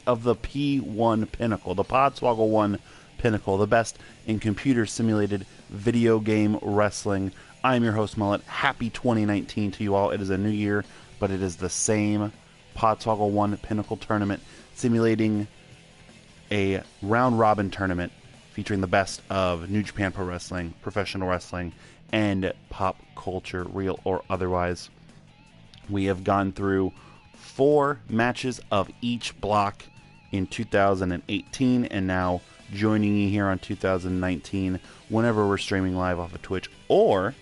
of the P1 Pinnacle, the Podswoggle 1 Pinnacle, the best in computer-simulated video game wrestling. I am your host, Mullet. Happy 2019 to you all. It is a new year, but it is the same Podswoggle 1 Pinnacle tournament, simulating a round-robin tournament featuring the best of New Japan Pro Wrestling, professional wrestling, and pop culture, real or otherwise. We have gone through 4 matches of each block in 2018, and now joining you here on 2019 whenever we're streaming live off of Twitch or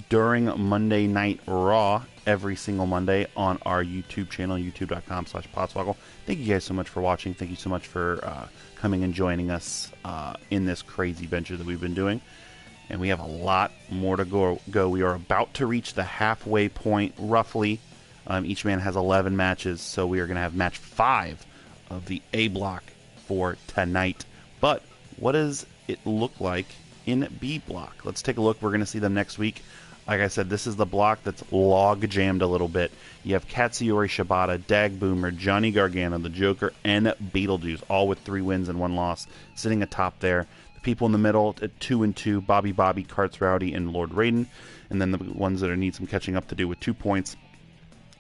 during Monday Night Raw every single Monday on our YouTube channel, youtube.com/Podswoggle. Thank you guys so much for watching. Thank you so much for coming and joining us in this crazy venture that we've been doing. And we have a lot more to go. We are about to reach the halfway point, roughly. Each man has 11 matches, so we are going to have match 5 of the A block for tonight. But what does it look like in B block? Let's take a look. We're going to see them next week. Like I said, this is the block that's log jammed a little bit. You have Katsuyori Shibata, Dag Boomer, Johnny Gargano, the Joker, and Beetlejuice, all with 3 wins and 1 loss, sitting atop there. The people in the middle at 2-2, Bobby, Karts Rowdy, and Lord Raiden. And then the ones that need some catching up to do with 2 points,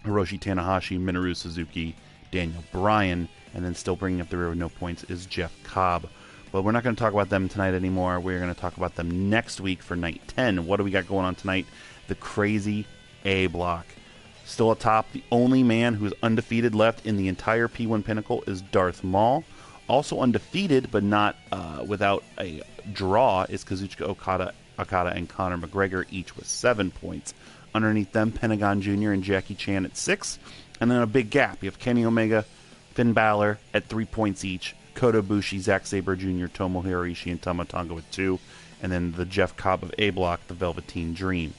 Hiroshi Tanahashi, Minoru Suzuki, Daniel Bryan, and then still bringing up the rear with no points is Jeff Cobb. But we're not going to talk about them tonight anymore. We're going to talk about them next week for Night 10. What do we got going on tonight? The crazy A block. Still atop, the only man who is undefeated left in the entire P1 Pinnacle is Darth Maul. Also undefeated, but not without a draw, is Kazuchika Okada and Conor McGregor, each with 7 points. Underneath them, Pentagon Jr. and Jackie Chan at 6. And then a big gap. You have Kenny Omega, Finn Balor at 3 points each. Kota Ibushi, Zack Sabre Jr., Tomohiro Ishii, and Tama Tonga with 2. And then the Jeff Cobb of A block, the Velveteen Dream.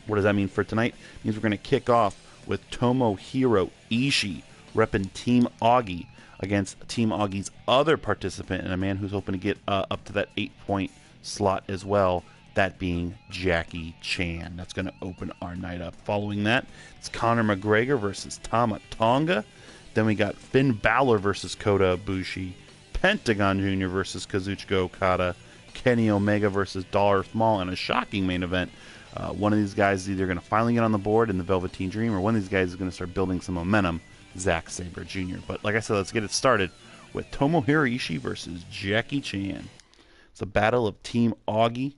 What does that mean for tonight? It means we're going to kick off with Tomohiro Ishii repping Team Augie against Team Augie's other participant and a man who's hoping to get up to that 8-point slot as well, that being Jackie Chan. That's going to open our night up. Following that, it's Conor McGregor versus Tama Tonga. Then we got Finn Balor versus Kota Ibushi, Pentagon Jr. versus Kazuchika Okada, Kenny Omega versus Darth Maul, and a shocking main event. One of these guys is either going to finally get on the board in the Velveteen Dream, or one of these guys is going to start building some momentum, Zack Sabre Jr. But like I said, let's get it started with Tomohiro Ishii versus Jackie Chan. It's a battle of Team Augie.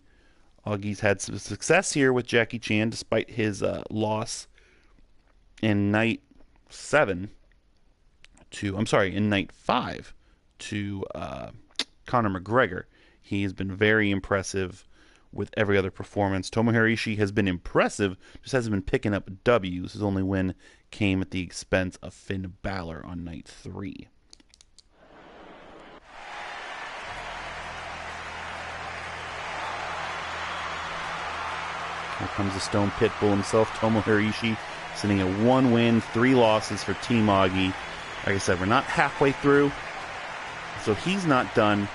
Augie's had some success here with Jackie Chan, despite his loss in night 5 to Conor McGregor. He has been very impressive with every other performance. Tomohiro Ishii has been impressive, just hasn't been picking up W's. His only win came at the expense of Finn Balor on night 3. Here comes the Stone Pitbull himself, Tomohiro Ishii, sitting at 1 win, 3 losses for Team Augie. Like I said, we're not halfway through, so he's not done.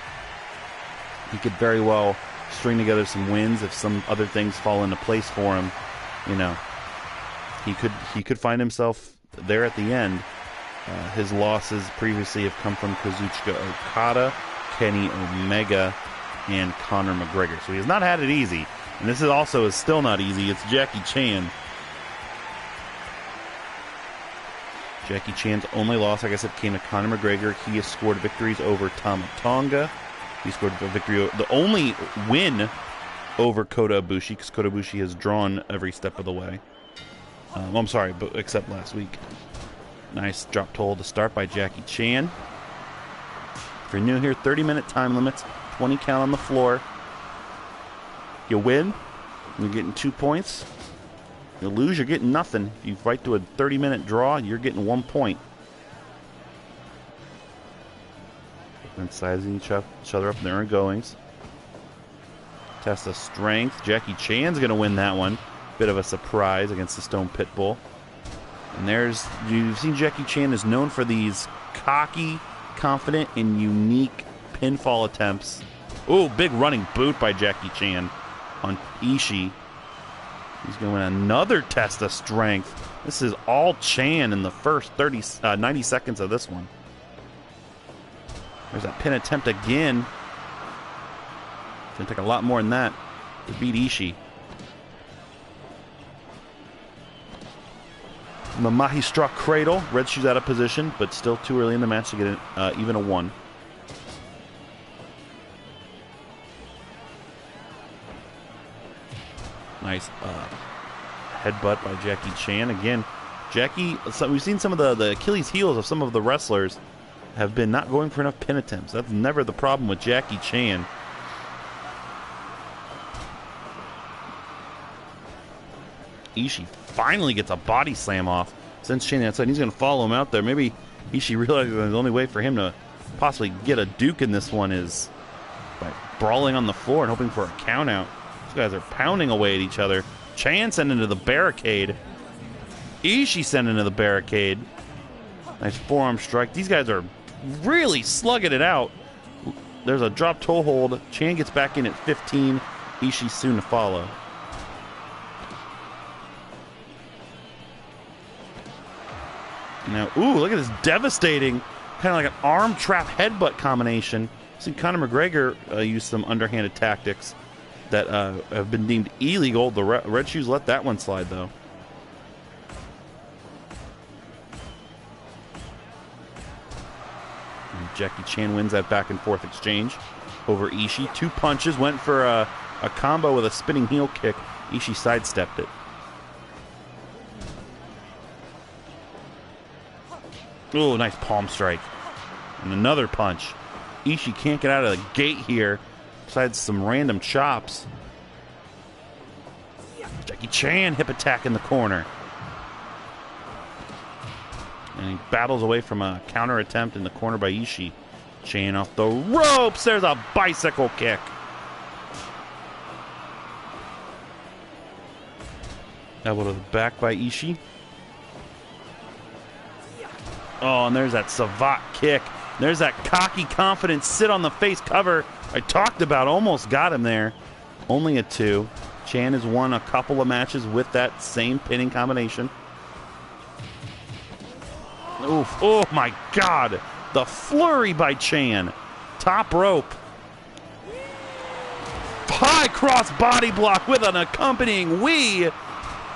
He could very well string together some wins if some other things fall into place for him. You know, he could find himself there at the end. His losses previously have come from Kazuchika Okada, Kenny Omega, and Conor McGregor. So he has not had it easy. And this is still not easy. It's Jackie Chan. Jackie Chan's only loss, like I said, came to Conor McGregor. He has scored victories over Tama Tonga. He scored a victory, the only win over Kota Ibushi, because Kota Ibushi has drawn every step of the way. I'm sorry, but except last week. Nice drop toe to start by Jackie Chan. If you're new here, 30-minute time limits, 20 count on the floor. You win, you're getting 2 points. You lose, you're getting nothing. If you fight to a 30-minute draw, you're getting 1 point. And sizing each other up in their goings. Test of strength. Jackie Chan's going to win that one. Bit of a surprise against the Stone Pitbull. And you've seen Jackie Chan is known for these cocky, confident, and unique pinfall attempts. Ooh, big running boot by Jackie Chan on Ishii. He's going to win another test of strength. This is all Chan in the first 90 seconds of this one. There's that pin attempt again. It's going to take a lot more than that to beat Ishii. The Mahistra Cradle. Red Shoes out of position, but still too early in the match to get even a 1. Nice headbutt by Jackie Chan. Again, Jackie, we've seen some of the Achilles heels of some of the wrestlers have been not going for enough pin attempts. That's never the problem with Jackie Chan. Ishii finally gets a body slam off. Sends Chan outside. He's going to follow him out there. Maybe Ishii realizes the only way for him to possibly get a Duke in this one is by brawling on the floor and hoping for a count out. These guys are pounding away at each other. Chan sent into the barricade. Ishii sent into the barricade. Nice forearm strike. These guys are really slugging it out. There's a drop toe hold. Chan gets back in at 15. Ishii soon to follow. Now, ooh, look at this devastating, kind of like an arm trap headbutt combination. I've seen Conor McGregor use some underhanded tactics that have been deemed illegal. The Red Shoes let that one slide, though. And Jackie Chan wins that back and forth exchange over Ishii. 2 punches, went for a combo with a spinning heel kick. Ishii sidestepped it. Ooh, nice palm strike. And another punch. Ishii can't get out of the gate here, besides some random chops. Jackie Chan hip attack in the corner. And he battles away from a counter attempt in the corner by Ishii. Chan off the ropes. There's a bicycle kick. Elbow to the back by Ishii. Oh, and there's that savate kick. There's that cocky, confident, sit on the face cover I talked about. Almost got him there. Only a 2. Chan has won a couple of matches with that same pinning combination. Oof. Oh, my God. The flurry by Chan. Top rope. High cross body block with an accompanying wee.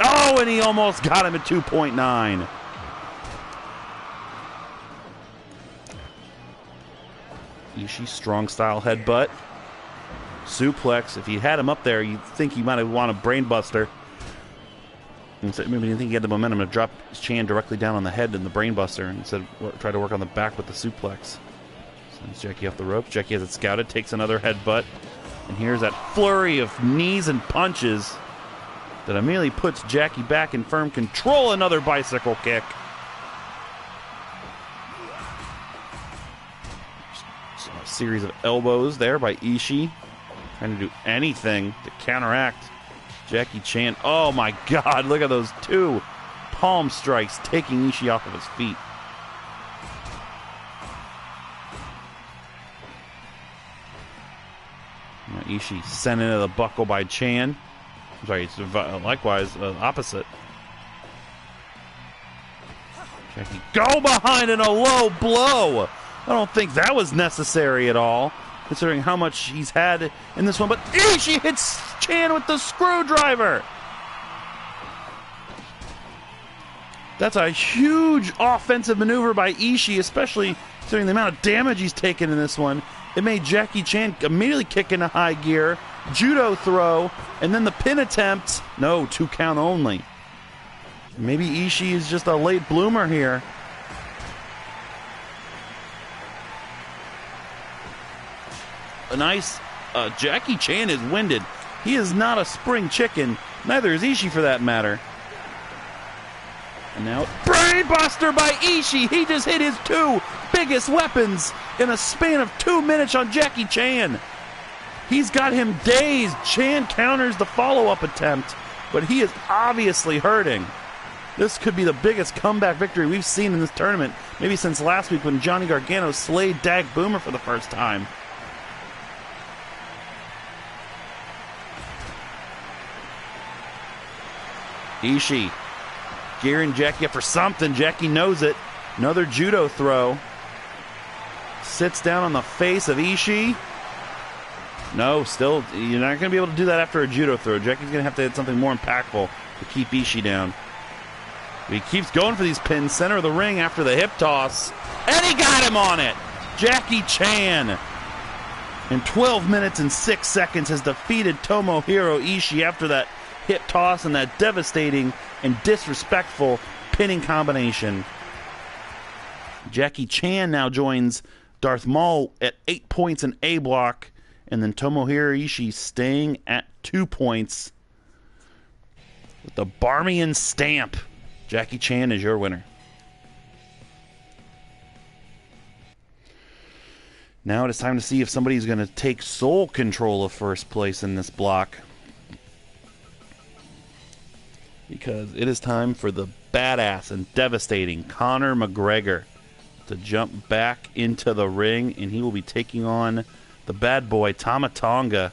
Oh, and he almost got him at 2.9. Ishii, strong style headbutt. Suplex. If he had him up there, you'd think he might have won a brain buster. Instead, maybe he didn't think he had the momentum to drop Chan directly down on the head in the brain buster. And instead, try to work on the back with the suplex. Sends Jackie off the ropes. Jackie has it scouted, takes another headbutt. And here's that flurry of knees and punches that immediately puts Jackie back in firm control. Another bicycle kick. Series of elbows there by Ishii, trying to do anything to counteract Jackie Chan. Oh my God, look at those 2 palm strikes taking Ishii off of his feet. Now Ishii sent into the buckle by Chan. I'm sorry, it's likewise opposite. Jackie go behind in a low blow. I don't think that was necessary at all, considering how much he's had in this one. But Ishii hits Chan with the screwdriver. That's a huge offensive maneuver by Ishii, especially considering the amount of damage he's taken in this one. It made Jackie Chan immediately kick into high gear, judo throw, and then the pin attempt. No, 2 count only. Maybe Ishii is just a late bloomer here. A nice Jackie Chan is winded. He is not a spring chicken. Neither is Ishii for that matter. And now brainbuster by Ishii. He just hit his 2 biggest weapons in a span of 2 minutes on Jackie Chan. He's got him dazed. Chan counters the follow-up attempt, but he is obviously hurting. This could be the biggest comeback victory we've seen in this tournament, maybe since last week when Johnny Gargano slayed Dag Boomer for the first time. Ishii gearing Jackie up for something. Jackie knows it. Another judo throw. Sits down on the face of Ishii. No, still, you're not going to be able to do that after a judo throw. Jackie's going to have to hit something more impactful to keep Ishii down. He keeps going for these pins, center of the ring after the hip toss. And he got him on it! Jackie Chan, in 12 minutes and 6 seconds, has defeated Tomohiro Ishii after that hip toss and that devastating and disrespectful pinning combination. Jackie Chan now joins Darth Maul at 8 points in A block, and then Tomohiro Ishii staying at 2 points with the Barmian stamp. Jackie Chan is your winner. Now it is time to see if somebody's going to take sole control of first place in this block. Because it is time for the badass and devastating Conor McGregor to jump back into the ring, and he will be taking on the bad boy Tama Tonga.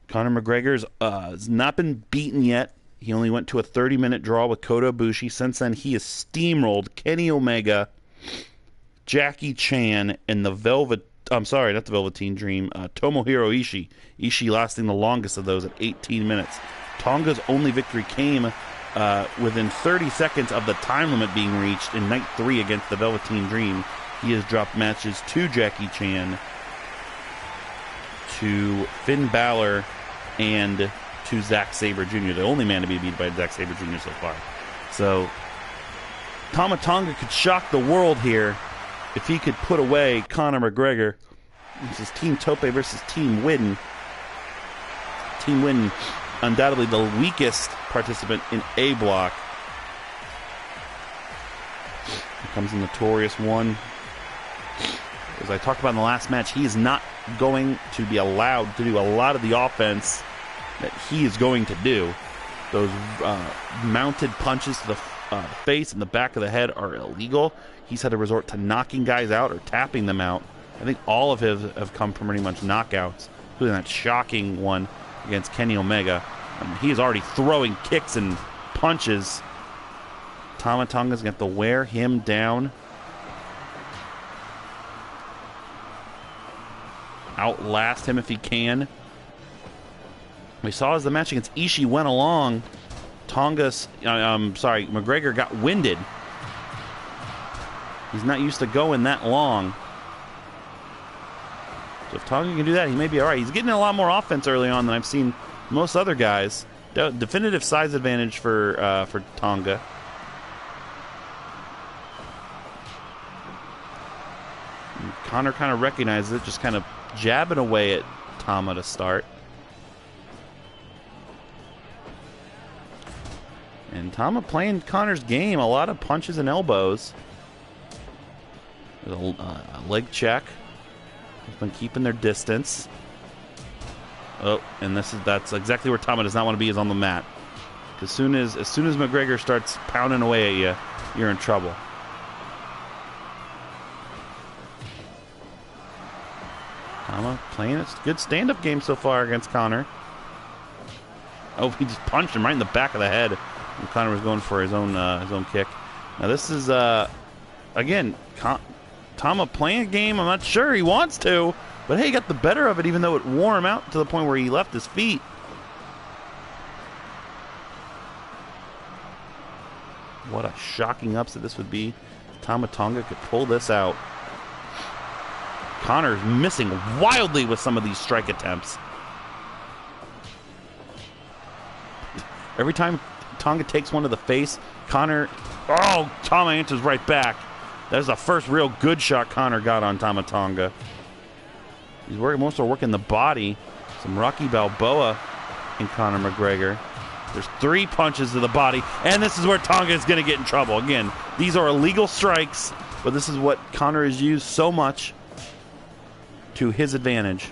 Conor McGregor's has not been beaten yet. He only went to a 30-minute draw with Kota Ibushi. Since then, he has steamrolled Kenny Omega, Jackie Chan, and the Velveteen Dream, Tomohiro Ishii. Ishii lasting the longest of those at 18 minutes. Tonga's only victory came within 30 seconds of the time limit being reached in Night 3 against the Velveteen Dream. He has dropped matches to Jackie Chan, to Finn Balor, and to Zack Sabre Jr., the only man to be beat by Zack Sabre Jr. so far. So, Tama Tonga could shock the world here if he could put away Conor McGregor. This is Team Tope versus Team Witten. Team Witten, undoubtedly the weakest participant in A block. Here comes the Notorious One. As I talked about in the last match, he is not going to be allowed to do a lot of the offense that he is going to do. Those mounted punches to the face and the back of the head are illegal. He's had to resort to knocking guys out or tapping them out. I think all of his have come from pretty much knockouts, including that shocking one against Kenny Omega. He is already throwing kicks and punches. Tama Tonga's going to have to wear him down. Outlast him if he can. We saw as the match against Ishii went along, McGregor got winded. He's not used to going that long. So if Tonga can do that, he may be all right. He's getting a lot more offense early on than I've seen most other guys. Definitive size advantage for Tonga. And Conor kind of recognizes it, just kind of jabbing away at Tama to start. And Tama playing Conor's game, a lot of punches and elbows. There's a leg check. He's been keeping their distance. Oh, and that's exactly where Tama does not want to be, is on the mat. As soon as McGregor starts pounding away at you, you're in trouble. Tama playing a good stand-up game so far against Conor. Oh, he just punched him right in the back of the head. And Conor was going for his own kick. Now this is again Tama playing a game. I'm not sure he wants to, but hey, he got the better of it, even though it wore him out to the point where he left his feet. What a shocking upset this would be. Tama Tonga could pull this out. Conor's missing wildly with some of these strike attempts. Every time Tonga takes one to the face, Tama answers right back. That's the first real good shot Conor got on Tama Tonga. He's working the body. Some Rocky Balboa in Conor McGregor. There's 3 punches to the body, and this is where Tonga is going to get in trouble. Again, these are illegal strikes, but this is what Conor has used so much to his advantage.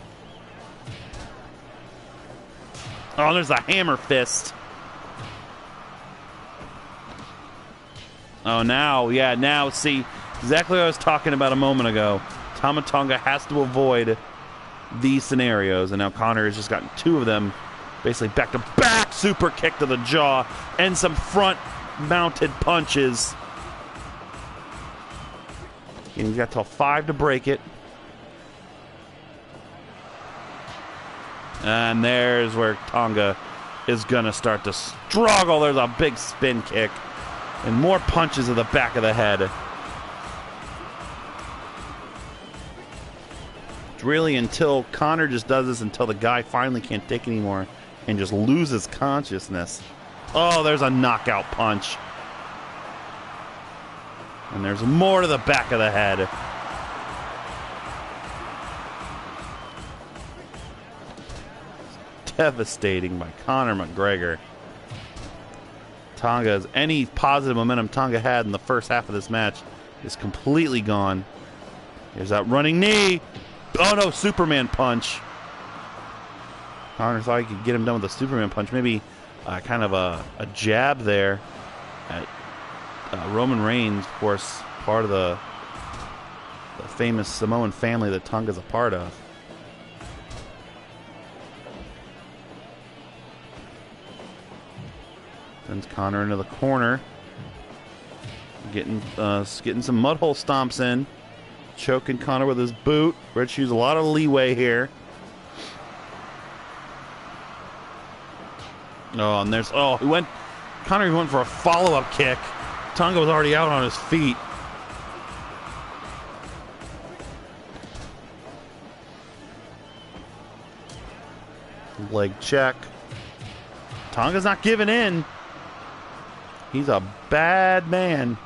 Oh, there's a hammer fist. Oh, now, see, exactly what I was talking about a moment ago. Tama Tonga has to avoid these scenarios, and now Conor has just gotten 2 of them, basically back-to-back super kick to the jaw, and some front-mounted punches. And he's got till 5 to break it. And there's where Tonga is going to start to struggle. There's a big spin kick. And more punches to the back of the head. It's really until Connor just does this until the guy finally can't take anymore and just loses consciousness. Oh, there's a knockout punch. And there's more to the back of the head. Devastating by Conor McGregor. Tonga's any positive momentum Tonga had in the first half of this match is completely gone. Here's that running knee. Oh no, Superman punch. Conor thought he could get him done with a Superman punch. Maybe kind of a jab there at Roman Reigns, of course, part of the famous Samoan family that Tonga's a part of. Sends Conor into the corner. Getting some mud hole stomps in. Choking Conor with his boot. Red Shoes a lot of leeway here. Oh, and there's Conor went for a follow-up kick. Tonga was already out on his feet. Leg check. Tonga's not giving in. He's a bad man.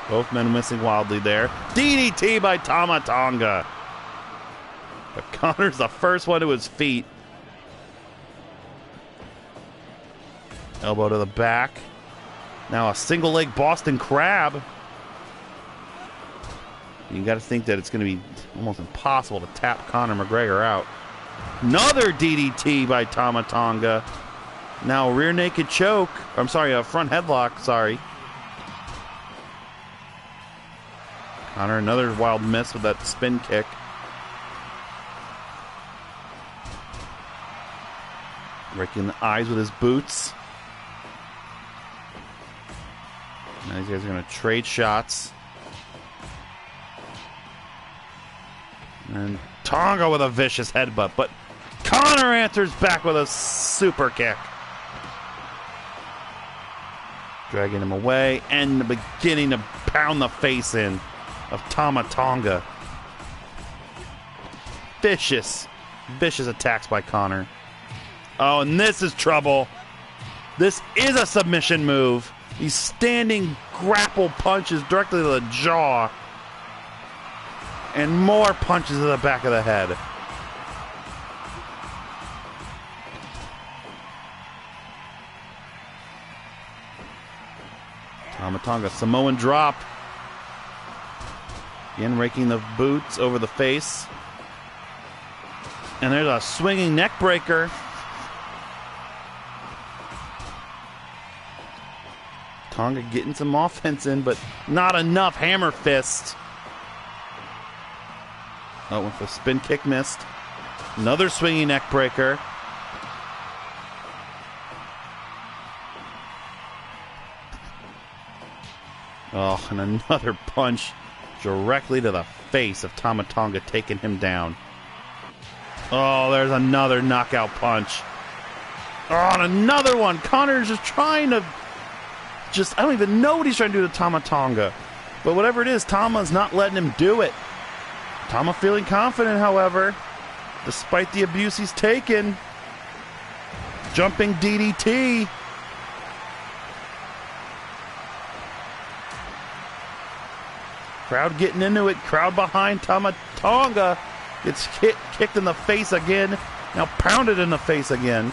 Both men missing wildly there. DDT by Tama Tonga. But Conor's the first one to his feet. Elbow to the back. Now a single leg Boston Crab. You got to think that it's going to be almost impossible to tap Conor McGregor out. Another DDT by Tama Tonga. Now rear naked choke. I'm sorry, a front headlock. Sorry. Conor another wild miss with that spin kick. Raking the eyes with his boots. Now these guys are going to trade shots. And Tonga with a vicious headbutt, but Conor answers back with a super kick. Dragging him away and beginning to pound the face in of Tama Tonga. Vicious attacks by Conor. Oh, and this is trouble. This is a submission move. These standing grapple punches directly to the jaw. And more punches to the back of the head. Tama Tonga, Samoan drop. Again, raking the boots over the face. And there's a swinging neck breaker. Tonga getting some offense in, but not enough. Hammer fist. Oh, with a spin kick missed. Another swinging neck breaker. Oh, and another punch directly to the face of Tama Tonga, taking him down. Oh, there's another knockout punch. Oh, and another one. Conor's just trying to... I don't even know what he's trying to do to Tama Tonga. But whatever it is, Tama's not letting him do it. Tama feeling confident, however, despite the abuse he's taken. Jumping DDT. Crowd getting into it. Crowd behind Tama Tonga. Gets kicked in the face again. Now pounded in the face again.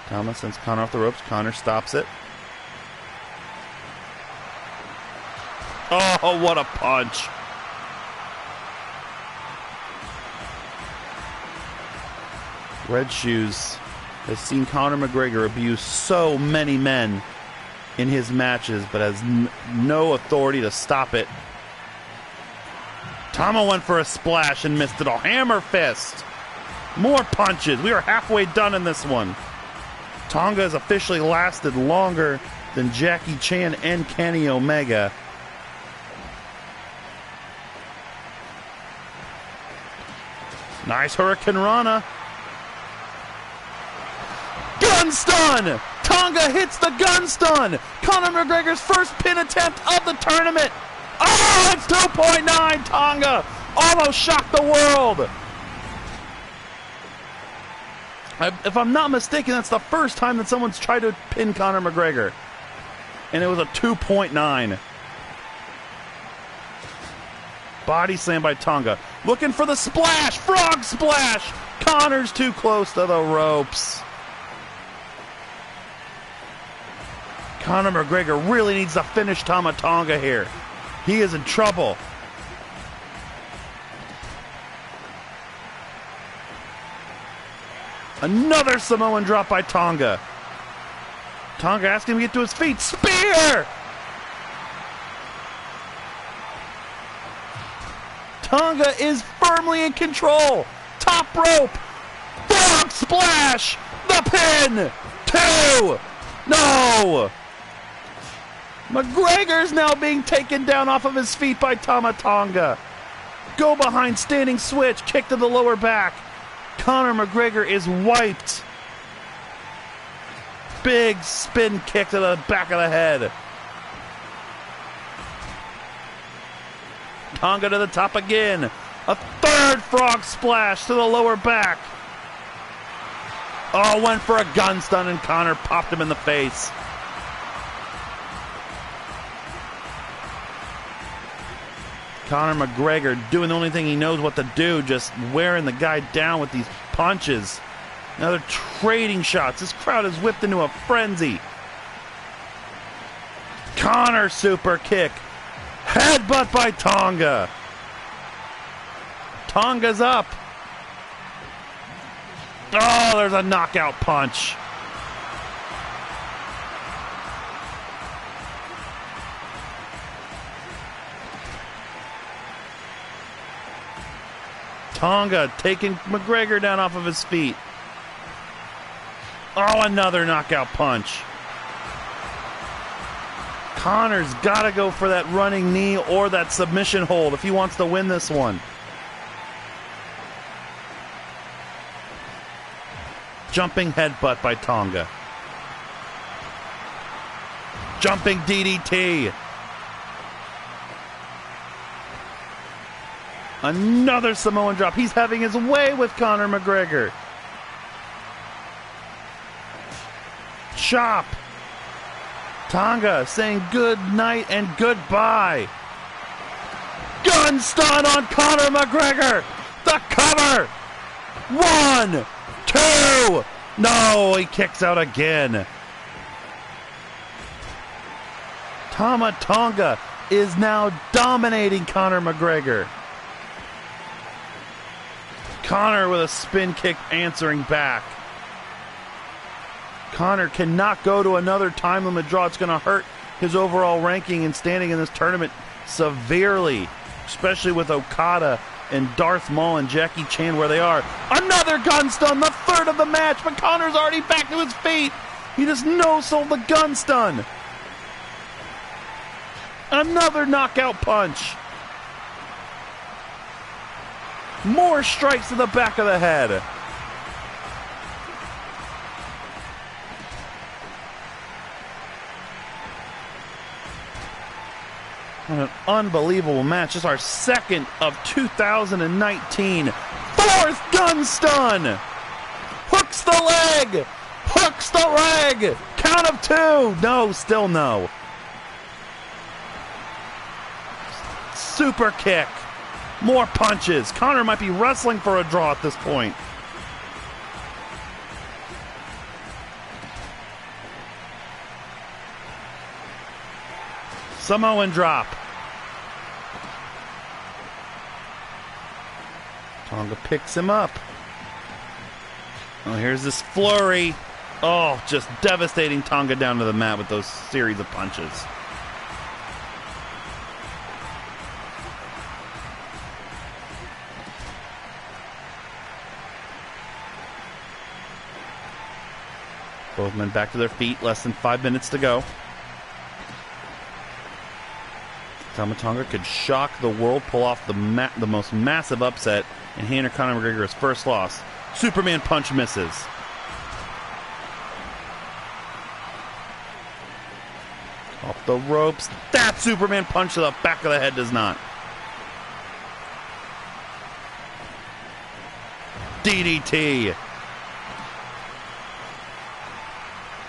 Tama sends Conor off the ropes. Conor stops it. Oh, what a punch. Red Shoes has seen Conor McGregor abuse so many men in his matches, but has no authority to stop it. Tama went for a splash and missed it all. Hammer fist. More punches. We are halfway done in this one. Tonga has officially lasted longer than Jackie Chan and Kenny Omega. Nice Hurricane Rana. Gun stun! Tonga hits the gun stun! Conor McGregor's first pin attempt of the tournament. Oh, it's 2.9! Tonga almost shocked the world. If I'm not mistaken, that's the first time that someone's tried to pin Conor McGregor. And it was a 2.9. Body slam by Tonga. Looking for the splash! Frog splash! Conor's too close to the ropes. Conor McGregor really needs to finish Tama Tonga here. He is in trouble. Another Samoan drop by Tonga. Tonga asking him to get to his feet. Spear! Tonga is firmly in control. Top rope. Frog splash. The pin. 2. No. McGregor's now being taken down off of his feet by Tama Tonga. Go behind standing switch. Kick to the lower back. Conor McGregor is wiped. Big spin kick to the back of the head. Tonga to the top again. A third frog splash to the lower back. Oh, went for a gun stun and Conor popped him in the face. Conor McGregor doing the only thing he knows what to do, just wearing the guy down with these punches. Now they're trading shots. This crowd is whipped into a frenzy. Conor super kick. Headbutt by Tonga. Tonga's up. Oh, there's a knockout punch. Tonga taking McGregor down off of his feet. Oh, another knockout punch. Conor's got to go for that running knee or that submission hold if he wants to win this one. Jumping headbutt by Tonga. Jumping DDT. Another Samoan drop. He's having his way with Conor McGregor. Chop. Tonga saying good night and goodbye. Gun stun on Conor McGregor. The cover. 1, 2. No, he kicks out again. Tama Tonga is now dominating Conor McGregor. Conor with a spin kick answering back. Conor cannot go to another time limit draw. It's going to hurt his overall ranking and standing in this tournament severely, especially with Okada and Darth Maul and Jackie Chan where they are. Another gun stun, the third of the match, but Conor's already back to his feet. He just no-sold the gun stun. Another knockout punch. More strikes to the back of the head. What an unbelievable match. This is our second of 2019. Fourth gun stun. Hooks the leg. Hooks the leg. Count of 2. No, still no. Super kick. More punches. Conor might be wrestling for a draw at this point. Samoan drop. Tonga picks him up. Oh, here's this flurry. Oh, just devastating Tonga down to the mat with those series of punches. Both men back to their feet. Less than 5 minutes to go. Tama Tonga could shock the world, pull off the most massive upset, and hand Conor McGregor his first loss. Superman punch misses. Off the ropes. That Superman punch to the back of the head does not. DDT.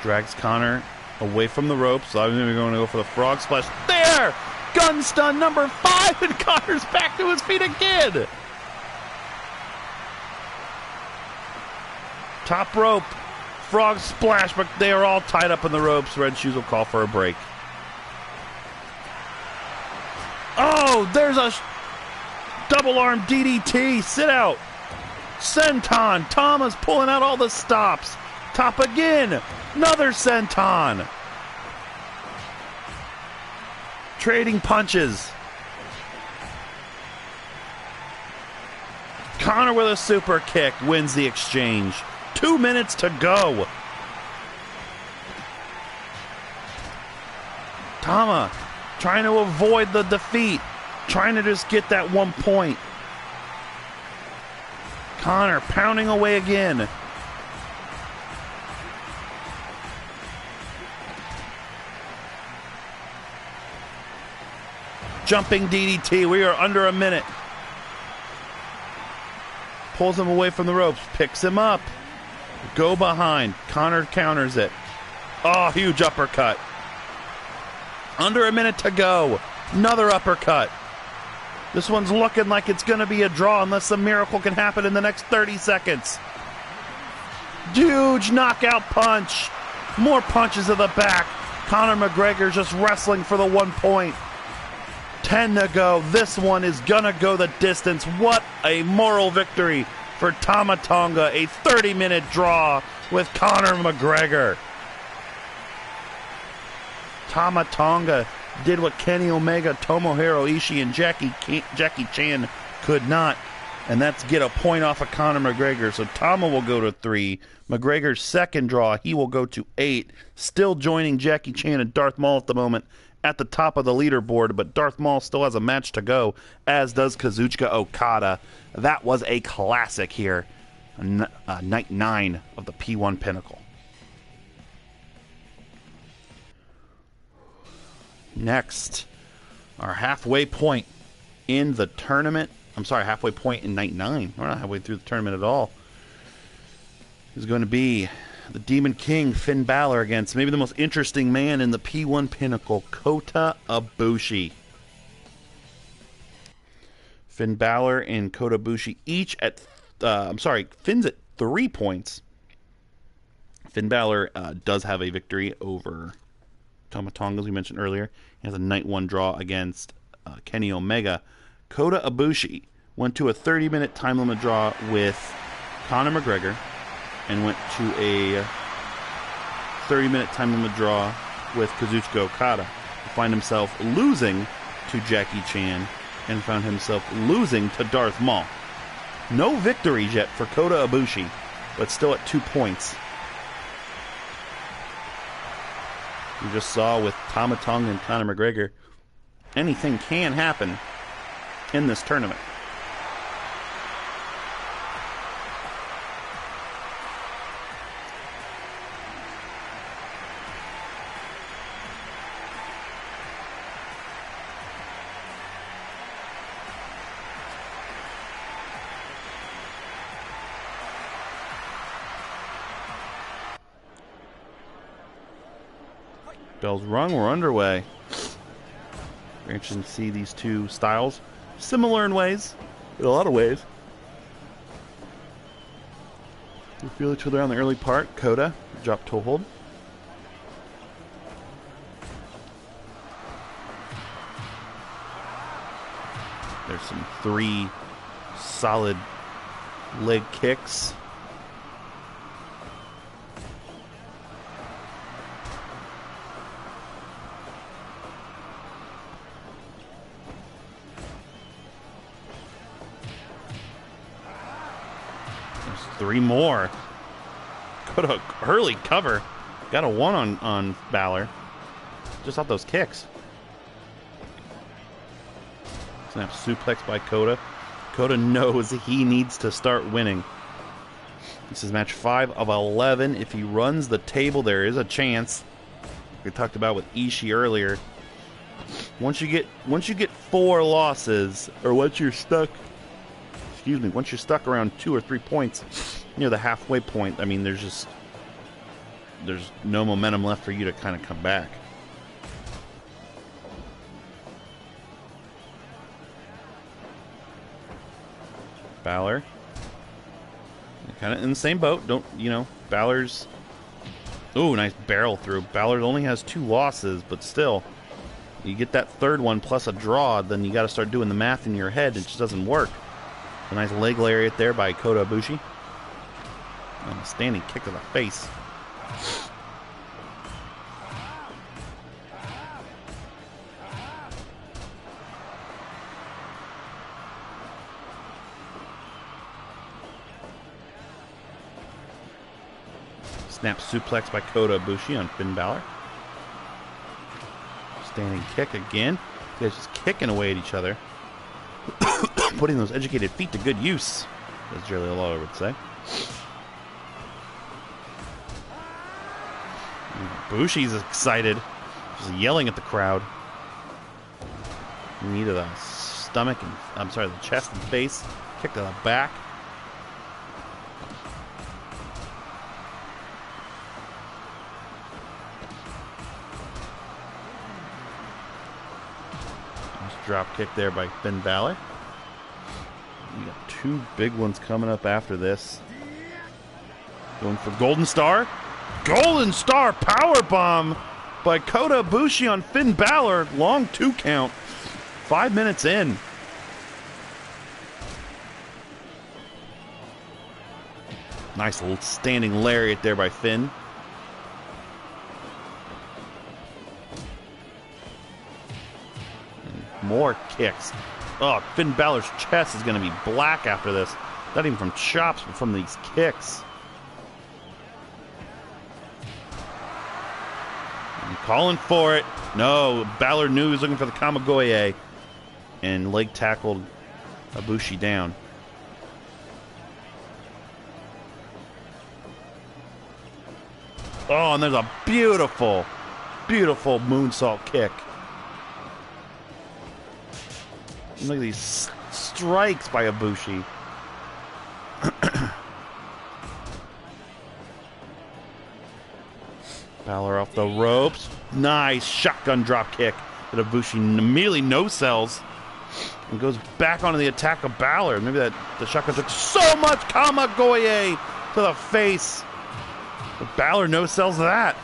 Drags Conor away from the ropes. So I'm going to go for the frog splash. There! Gun stun number 5, and Conor's back to his feet again. Top rope. Frog splash, but they are all tied up in the ropes. Red Shoes will call for a break. Oh, there's a double arm DDT. Sit out. Senton. Tama's pulling out all the stops. Top again. Another senton. Trading punches. Conor with a super kick wins the exchange. 2 minutes to go. Tama trying to avoid the defeat. Trying to just get that 1 point. Conor pounding away again. Jumping DDT. We are under a minute. Pulls him away from the ropes. Picks him up. Go behind. Conor counters it. Oh, huge uppercut. Under a minute to go. Another uppercut. This one's looking like it's going to be a draw unless a miracle can happen in the next 30 seconds. Huge knockout punch. More punches to the back. Conor McGregor just wrestling for the 1 point. 10 to go. This one is going to go the distance. What a moral victory for Tama Tonga. A 30-minute draw with Conor McGregor. Tama Tonga did what Kenny Omega, Tomohiro Ishii, and Jackie Chan could not, and that's get a point off of Conor McGregor. So Tama will go to 3. McGregor's second draw, he will go to 8. Still joining Jackie Chan and Darth Maul at the moment at the top of the leaderboard, but Darth Maul still has a match to go, as does Kazuchika Okada. That was a classic here. Night 9 of the P1 Pinnacle. Next, our halfway point in the tournament. I'm sorry, halfway point in night 9. We're not halfway through the tournament at all. Is going to be the Demon King, Finn Balor, against maybe the most interesting man in the P1 Pinnacle, Kota Ibushi. Finn Balor and Kota Ibushi each at, Finn's at 3 points. Finn Balor does have a victory over Tama Tonga, as we mentioned earlier. He has a night 1 draw against Kenny Omega. Kota Ibushi went to a 30-minute time limit draw with Conor McGregor and went to a 30-minute time limit draw with Kazuchika Okada. To find himself losing to Jackie Chan and found himself losing to Darth Maul. No victories yet for Kota Ibushi, but still at 2 points. You just saw with Tama Tonga and Conor McGregor, anything can happen in this tournament. Bells rung, we're underway. Very interesting to see these two styles. Similar in ways, in a lot of ways. We feel each other on the early part. Kota, drop toe hold. There's some 3 solid leg kicks. There's 3 more. Kota early cover. Got a 1 on Balor. Just off those kicks. Snap suplex by Kota. Kota knows he needs to start winning. This is match 5 of 11. If he runs the table, there is a chance. We talked about with Ishii earlier. Once you get 4 losses, or once you're stuck around 2 or 3 points near the halfway point, I mean, there's no momentum left for you to kind of come back. Balor, kind of in the same boat. Balor's... Ooh, nice barrel through. Balor only has 2 losses, but still, you get that third one plus a draw, then you got to start doing the math in your head. It just doesn't work. A nice leg lariat there by Kota Ibushi. And a standing kick to the face. Snap suplex by Kota Ibushi on Finn Balor. Standing kick again. You guys just kicking away at each other. Putting those educated feet to good use, as Jerry Lawler would say. Ibushi's excited. Just yelling at the crowd. Knee to the stomach and, the chest and face. Kick to the back. Drop kick there by Finn Balor. You got 2 big ones coming up after this. Going for Golden Star. Golden Star powerbomb by Kota Ibushi on Finn Balor. Long 2 count. 5 minutes in. Nice little standing lariat there by Finn. More kicks. Oh, Finn Balor's chest is going to be black after this. Not even from chops, but from these kicks. And calling for it. No, Balor knew he was looking for the Kamigoye. And leg tackled Ibushi down. Oh, and there's a beautiful, beautiful moonsault kick. Look at these strikes by Ibushi. Balor off the ropes. Nice shotgun drop kick that Ibushi immediately no-sells and goes back onto the attack of Balor. Maybe the shotgun took so much Kamigoye to the face. But Balor no-sells that.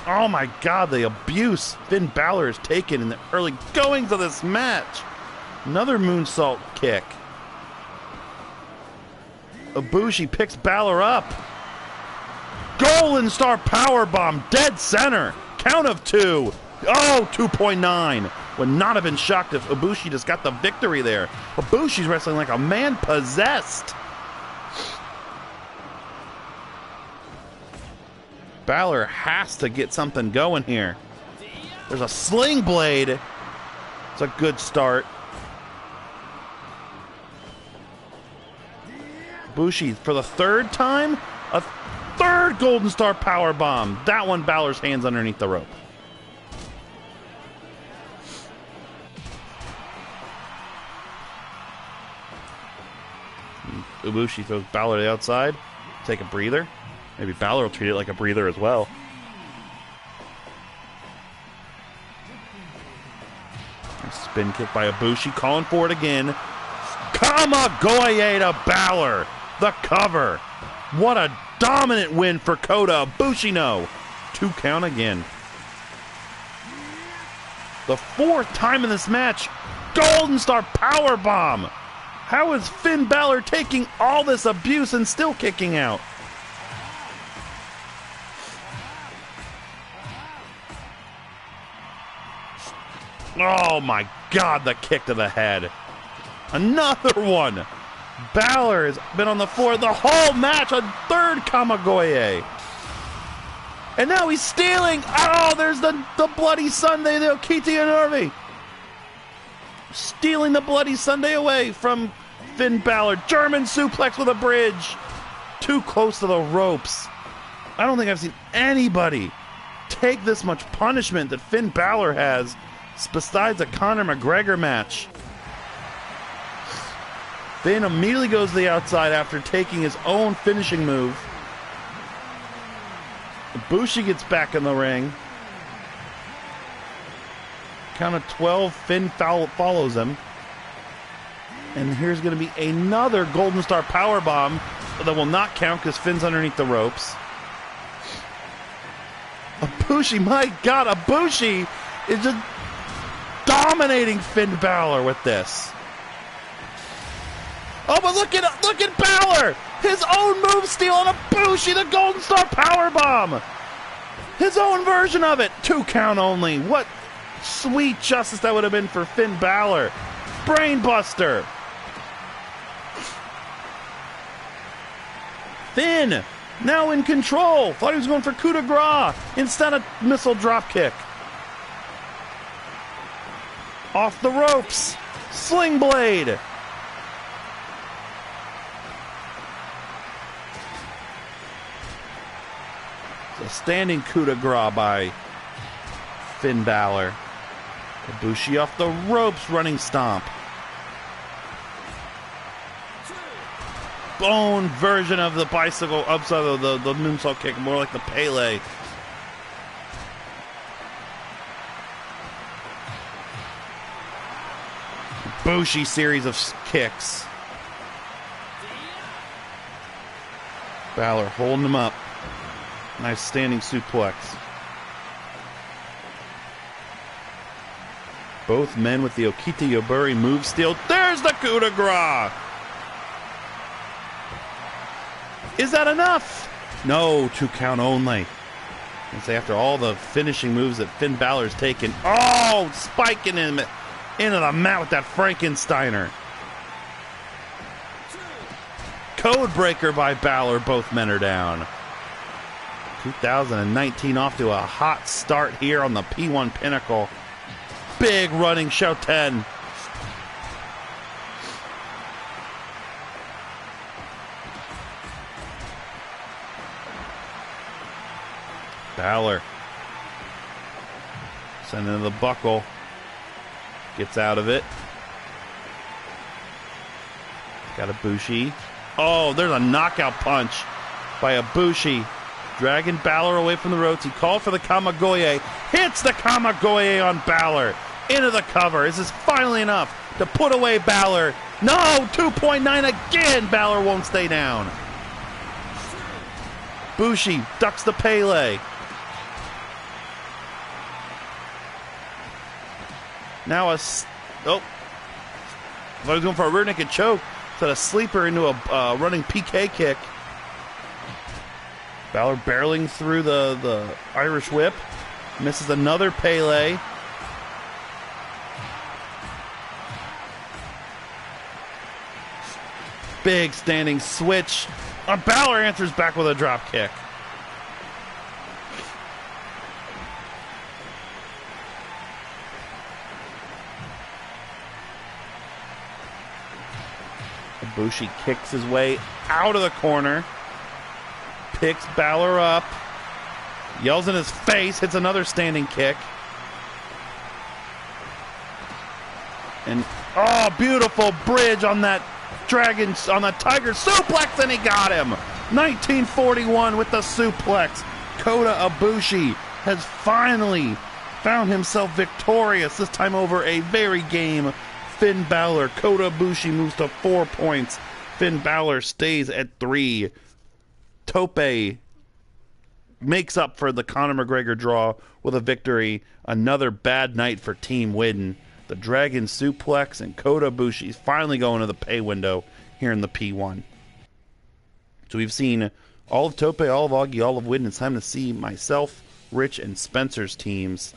Oh my God, the abuse Finn Balor has taken in the early goings of this match. Another moonsault kick. Ibushi picks Balor up. Golden Star powerbomb, dead center. Count of 2. Oh, 2.9. Would not have been shocked if Ibushi just got the victory there. Ibushi's wrestling like a man possessed. Balor has to get something going here. There's a sling blade. It's a good start. Ibushi, for the 3rd time, a 3rd Golden Star powerbomb. That one, Balor's hands underneath the rope. Ibushi throws Balor to the outside. Take a breather. Maybe Balor will treat it like a breather as well. A spin kick by Ibushi, calling for it again. Kamigoye to Balor. The cover. What a dominant win for Kota Ibushi. No. 2 count again. The 4th time in this match. Golden Star powerbomb. How is Finn Balor taking all this abuse and still kicking out? Oh my God, the kick to the head. Another one. Balor has been on the floor the whole match. A 3rd Kamigoye. And now he's stealing. Oh, there's the Bloody Sunday, the Okita Inorvi. Stealing the Bloody Sunday away from Finn Balor. German suplex with a bridge. Too close to the ropes. I don't think I've seen anybody take this much punishment that Finn Balor has besides a Conor McGregor match. Finn immediately goes to the outside after taking his own finishing move. Ibushi gets back in the ring. Count of 12, Finn follows him. And here's going to be another Golden Star Powerbomb that will not count because Finn's underneath the ropes. Ibushi, my God, Ibushi is just dominating Finn Balor with this. Oh, but look at Balor! His own move steal on Ibushi, the Golden Star Powerbomb! His own version of it! 2 count only. What sweet justice that would have been for Finn Balor. Brainbuster! Finn, now in control. Thought he was going for coup de grace instead of missile dropkick. Off the ropes. Sling blade. A standing coup de grace by Finn Balor. Ibushi off the ropes, running stomp. Bone version of the bicycle upside of the moonsault kick, more like the Pele. Ibushi series of kicks. Balor holding him up. Nice standing suplex. Both men with the Okita Yoburi move steal. There's the coup de grace! Is that enough? No, 2 count only. And say after all the finishing moves that Finn Balor's taken. Oh, spiking him into the mat with that Frankensteiner. Code breaker by Balor. Both men are down. 2019 off to a hot start here on the P1 Pinnacle. Big running show 10. Balor sending the buckle. Gets out of it. Got Ibushi. Oh, there's a knockout punch by Ibushi. Dragging Balor away from the ropes. He called for the Kamagoye. Hits the Kamagoye on Balor. Into the cover. Is this finally enough to put away Balor? No! 2.9 again! Balor won't stay down. Ibushi ducks the Pele. Now I was going for a rear naked choke. Set a sleeper into a running PK kick. Balor barreling through the Irish whip. Misses another Pele. Big standing switch. Balor answers back with a drop kick. Ibushi kicks his way out of the corner. Picks Balor up. Yells in his face. Hits another standing kick. And, oh, beautiful bridge on that Tiger suplex, and he got him. 1941 with the suplex. Kota Ibushi has finally found himself victorious, this time over a very game Finn Balor. Kota Ibushi moves to 4 points. Finn Balor stays at 3. Tope makes up for the Conor McGregor draw with a victory. Another bad night for Team Widden. The Dragon Suplex and Kota Ibushi's finally going to the pay window here in the P1. So we've seen all of Tope, all of Augie, all of Widden. It's time to see myself, Rich, and Spencer's teams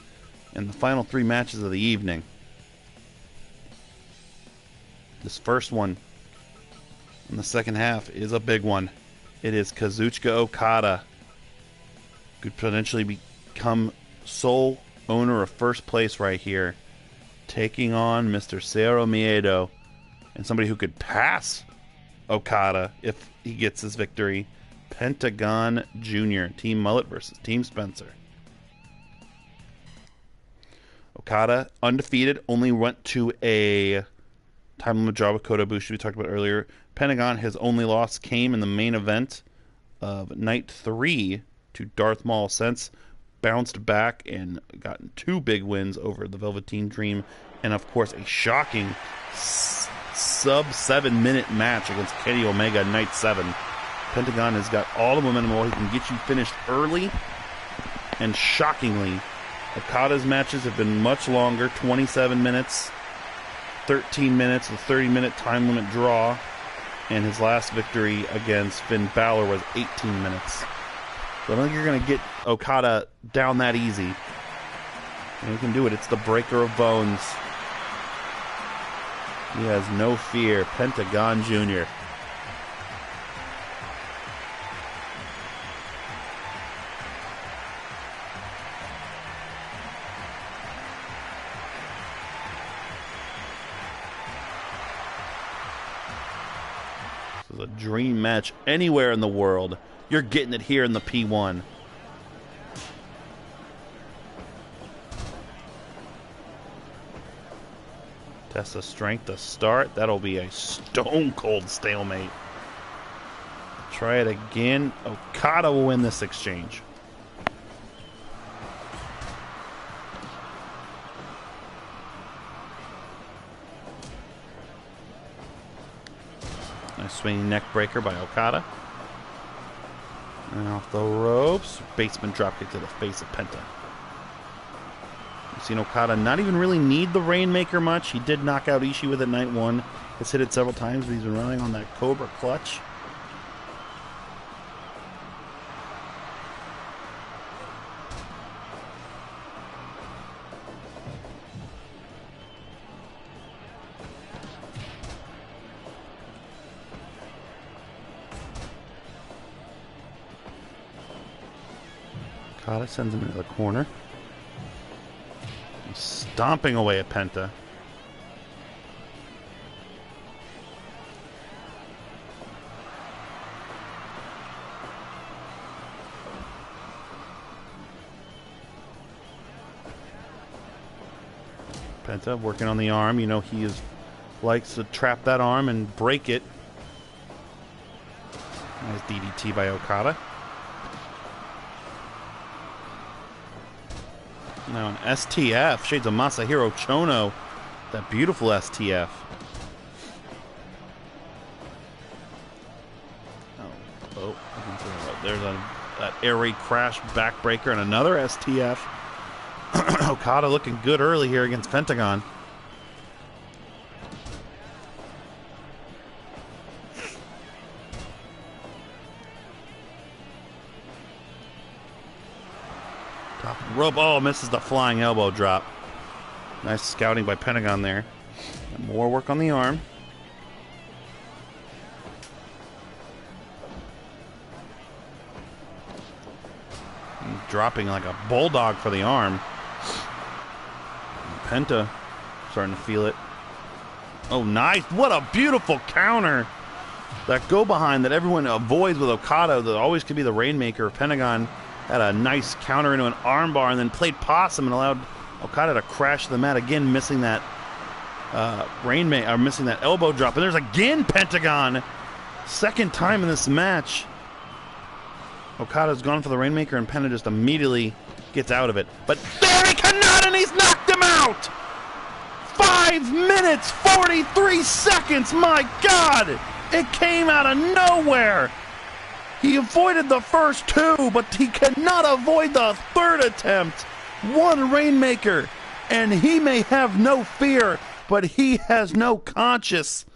in the final 3 matches of the evening. This first one in the second half is a big one. It is Kazuchika Okada Could potentially become sole owner of first place right here. Taking on Mr. Cero Miedo. And somebody who could pass Okada if he gets this victory. Pentagon Jr. Team Mullet versus Team Spencer. Okada, undefeated, only went to a time limit draw with Kota Ibushi we talked about earlier. Pentagon, his only loss came in the main event of Night 3 to Darth Maul. Since bounced back and gotten 2 big wins over the Velveteen Dream, and of course a shocking sub 7-minute match against Kenny Omega Night 7. Pentagon has got all the momentum where he can get you finished early, and shockingly, Okada's matches have been much longer, 27 minutes, 13 minutes, a 30-minute time limit draw, and his last victory against Finn Balor was 18 minutes. So I don't think you're going to get Okada down that easy. And he can do it. It's the breaker of bones. He has no fear. Pentagon Jr. This is a dream match anywhere in the world. You're getting it here in the P1. Test of strength to start. That'll be a stone cold stalemate. Try it again. Okada will win this exchange. Nice swinging neck breaker by Okada. And off the ropes. Basement dropkick to the face of Penta. We've seen Okada not even really need the Rainmaker much. He did knock out Ishii with it Night 1. Has hit it several times, but he's been relying on that Cobra clutch. Okada sends him into the corner. He's stomping away at Penta. Penta working on the arm. You know, likes to trap that arm and break it. Nice DDT by Okada. Now an STF. Shades of Masahiro Chono. That beautiful STF. Oh, there's that air raid crash backbreaker and another STF. Okada looking good early here against Pentagon. Top rope. Oh, misses the flying elbow drop. Nice scouting by Pentagon there. And more work on the arm. And dropping like a bulldog for the arm. Penta starting to feel it. Oh, nice. What a beautiful counter. That go behind that everyone avoids with Okada that always could be the Rainmaker. Pentagon had a nice counter into an armbar and then played possum and allowed Okada to crash to the mat again, missing that Rainmaker, or missing that elbow drop. And there's again Pentagon. Second time in this match. Okada's gone for the Rainmaker and Penta just immediately gets out of it. But there he cannot, and he's knocked him out! 5 minutes, 43 seconds, my God! It came out of nowhere! He avoided the first 2, but he cannot avoid the third attempt. One Rainmaker, and he may have no fear, but he has no consciousness.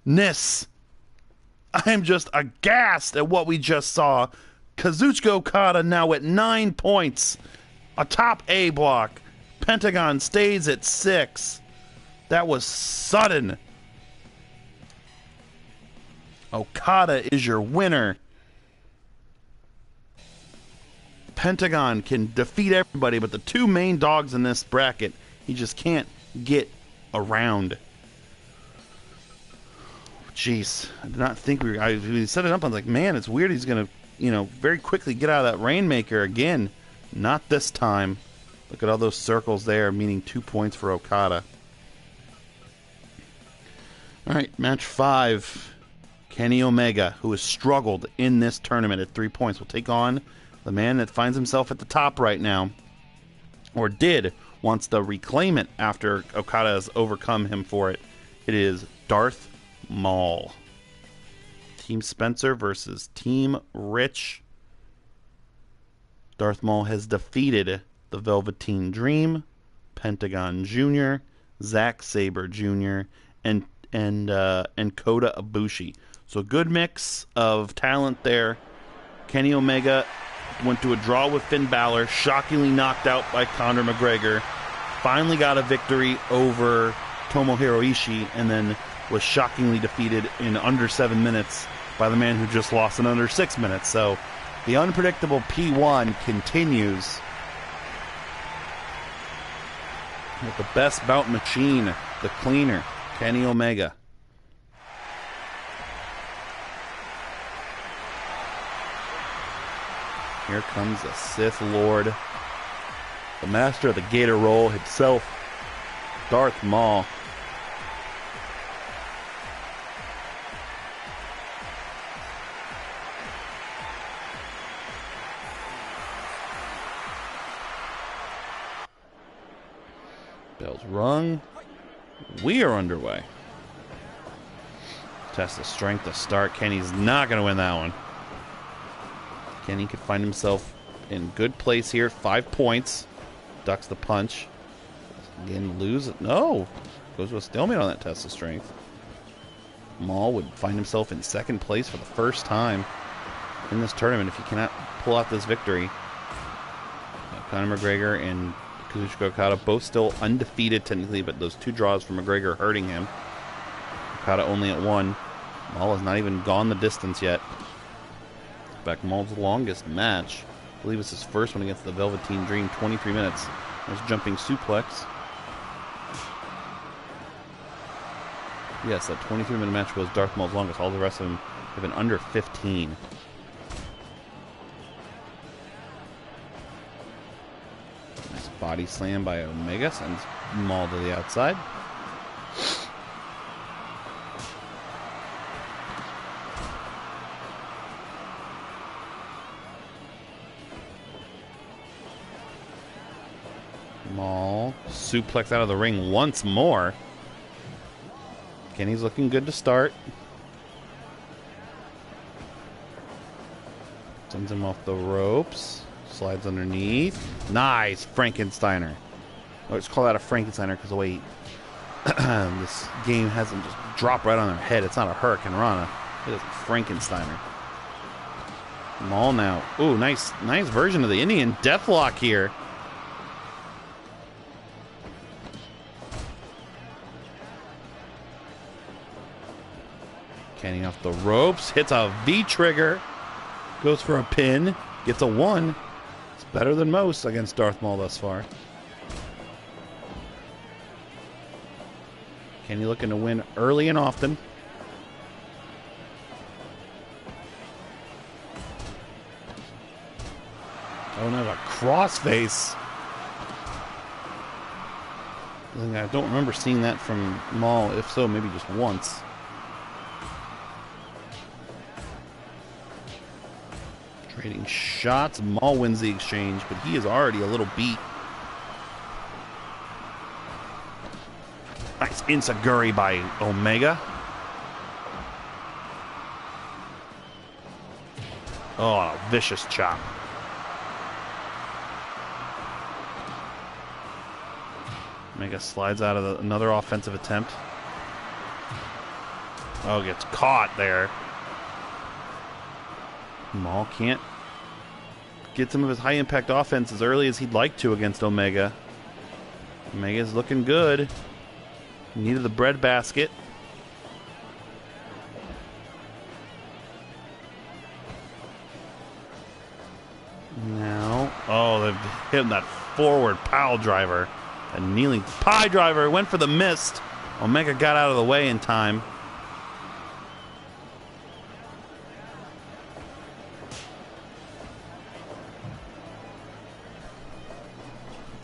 I am just aghast at what we just saw. Kazuchika Okada now at 9 points. A top A block. Pentagon stays at 6. That was sudden. Okada is your winner. Pentagon can defeat everybody, but the two main dogs in this bracket, he just can't get around. Jeez, I did not think we were... when he set it up, I was like, man, it's weird he's going to, very quickly get out of that Rainmaker again. Not this time. Look at all those circles there, meaning 2 points for Okada. All right, match 5. Kenny Omega, who has struggled in this tournament at 3 points, will take on the man that finds himself at the top right now, or wants to reclaim it after Okada has overcome him for it. It is Darth Maul. Team Spencer versus Team Rich. Darth Maul has defeated the Velveteen Dream, Pentagon Jr., Zack Sabre Jr., and Kota Ibushi. So good mix of talent there. Kenny Omega went to a draw with Finn Balor, shockingly knocked out by Conor McGregor, finally got a victory over Tomohiro Ishii, and then was shockingly defeated in under 7 minutes by the man who just lost in under 6 minutes. So the unpredictable P1 continues with the best bout machine, the cleaner, Kenny Omega. Here comes the Sith Lord, the master of the Gator Roll himself, Darth Maul. Bell's rung. We are underway. Test of strength to start. Kenny's not going to win that one. Kenny could find himself in good place here. 5 points. Ducks the punch. Again, lose it. No. Goes to a stalemate on that test of strength. Maul would find himself in second place for the first time in this tournament if he cannot pull out this victory. Conor McGregor and Kazuchika Okada both still undefeated technically, but those 2 draws from McGregor hurting him. Okada only at 1. Maul has not even gone the distance yet. In fact, Maul's longest match, I believe it's his first one against the Velveteen Dream, 23 minutes. There's jumping suplex. Yes, that 23-minute match was Darth Maul's longest. All the rest of them have been under 15. Nice body slam by Omega, sends Maul to the outside. Maul suplex out of the ring once more. Kenny's looking good to start. Sends him off the ropes. Slides underneath. Nice Frankensteiner. Let's call that a Frankensteiner because the way this game has him just drop right on their head. It's not a Hurricane Rana. It is a Frankensteiner. Maul now. Ooh, nice version of the Indian Deathlock here. Kenny off the ropes, hits a V-trigger, goes for a pin, gets a 1. It's better than most against Darth Maul thus far. Kenny looking to win early and often. Oh, no, a crossface. I don't remember seeing that from Maul. If so, maybe just once. Trading shots. Maul wins the exchange, but he is already a little beat. Nice Insaguri by Omega. Oh, a vicious chop. Omega slides out of another offensive attempt. Oh, gets caught there. Maul can't get some of his high-impact offense as early as he'd like to against Omega. Omega's looking good. Needed the breadbasket. Now, hit him that forward pile driver. A kneeling pie driver. Went for the mist. Omega got out of the way in time.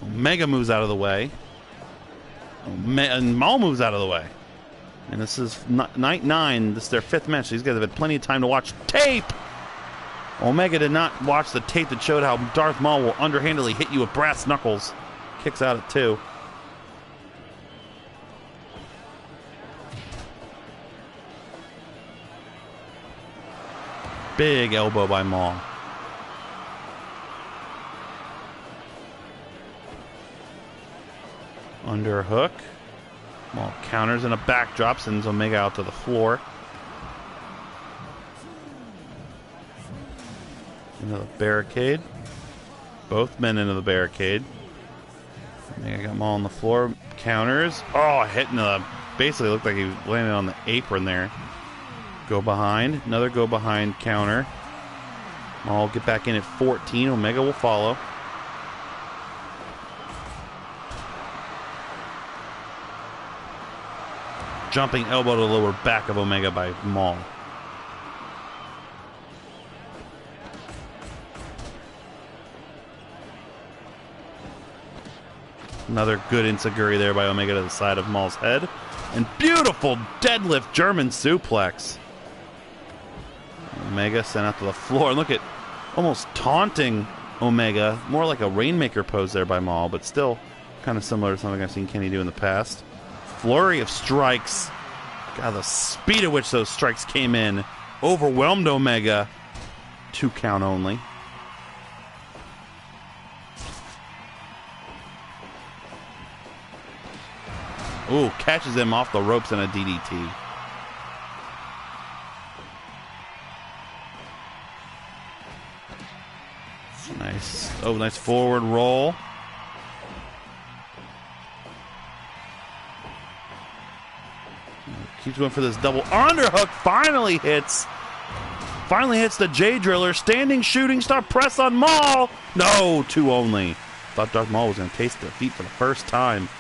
Omega moves out of the way. And Maul moves out of the way. And this is night 9. This is their 5th match. These guys have had plenty of time to watch tape. Omega did not watch the tape that showed how Darth Maul will underhandedly hit you with brass knuckles. Kicks out at 2. Big elbow by Maul. Underhook. Maul counters and a backdrop, sends Omega out to the floor. Into the barricade. Both men into the barricade. Omega got Maul on the floor. Counters. Oh, hitting the... Basically looked like he landed on the apron there. Go behind. Another go behind counter. Maul get back in at 14. Omega will follow. Jumping elbow to the lower back of Omega by Maul. Another good enziguri there by Omega to the side of Maul's head. And beautiful deadlift German suplex. Omega sent out to the floor. And look at almost taunting Omega. More like a Rainmaker pose there by Maul, but still kind of similar to something I've seen Kenny do in the past. Flurry of strikes. God, the speed at which those strikes came in overwhelmed Omega. 2 count only. Ooh, catches him off the ropes in a DDT. Nice. Oh, nice forward roll. Keeps going for this double underhook. Finally hits. Finally hits the J Driller. Standing shooting star press on Maul. No, 2 only. Thought Darth Maul was going to taste defeat for the first time.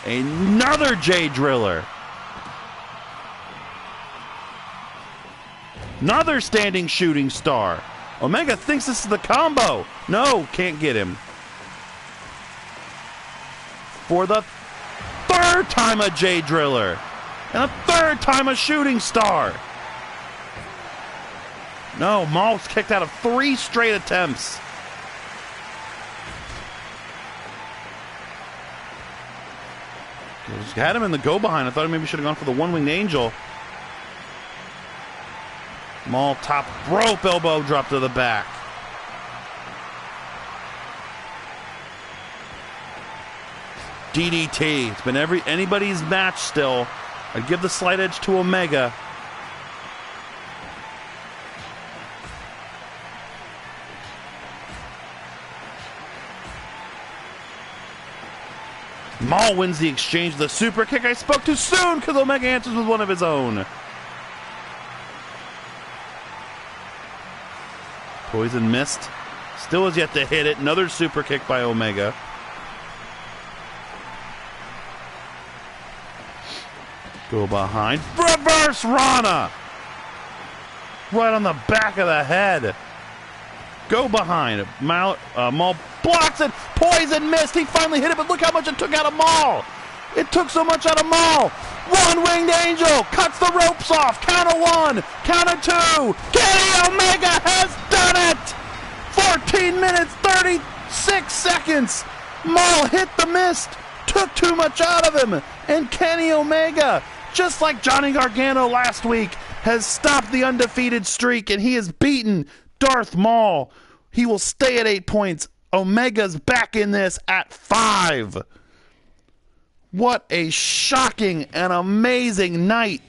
Another J Driller. Another standing shooting star. Omega thinks this is the combo. No, can't get him. For the 3rd time a J Driller. And a 3rd time a shooting star. No, Maul's kicked out of 3 straight attempts. Just had him in the go-behind. I thought he maybe should have gone for the one-winged angel. Maul top rope elbow drop to the back. DDT. It's been anybody's match still. I'd give the slight edge to Omega. Maul wins the exchange. The super kick. I spoke too soon because Omega answers with one of his own. Poison missed. Still has yet to hit it. Another super kick by Omega. Go behind. Reverse Rana! Right on the back of the head. Go behind. Maul blocks it. Poison missed. He finally hit it, but look how much it took out of Maul. It took so much out of Maul. One-winged angel. Cuts the ropes off. Counter 1. Counter 2. Kenny Omega has done it. 14 minutes, 36 seconds. Maul hit the mist. Took too much out of him. And Kenny Omega, just like Johnny Gargano last week, has stopped the undefeated streak, and he has beaten Darth Maul. He will stay at 8 points. Omega's back in this at 5. What a shocking and amazing night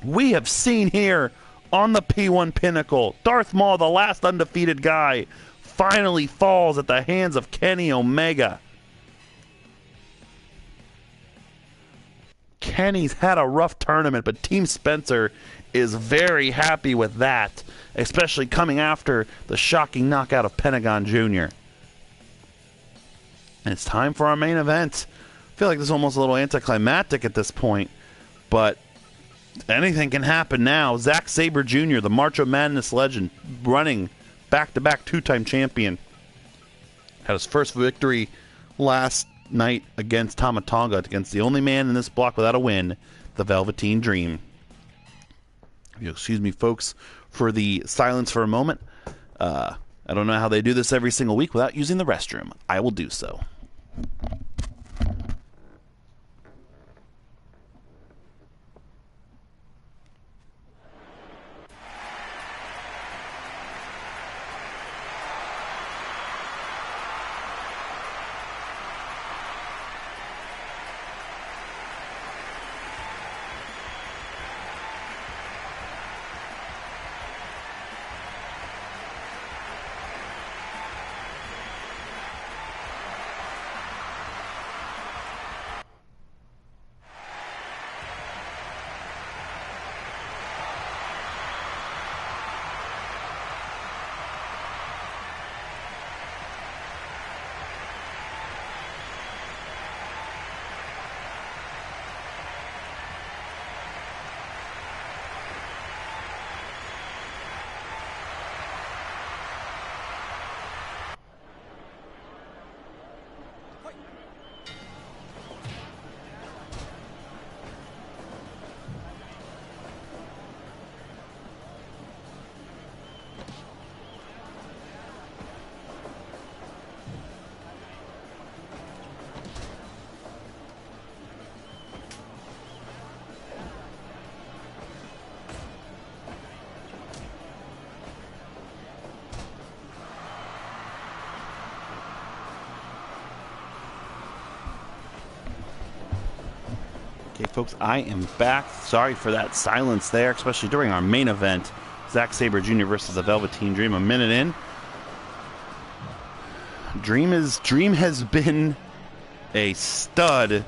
we have seen here on the P1 Pinnacle. Darth Maul, the last undefeated guy, finally falls at the hands of Kenny Omega. Kenny's had a rough tournament, but Team Spencer is very happy with that, especially coming after the shocking knockout of Pentagon Jr. It's time for our main event. I feel like this is almost a little anticlimactic at this point, but anything can happen now. Zack Sabre Jr., the March of Madness legend, running back-to-back two-time champion, had his first victory last night against Tama Tonga, against the only man in this block without a win, the Velveteen Dream. If you'll excuse me, folks, for the silence for a moment. I don't know how they do this every single week without using the restroom. I will do so. Okay, folks, I am back. Sorry for that silence there, especially during our main event. Zack Sabre Jr. versus the Velveteen Dream. A minute in. Dream has been a stud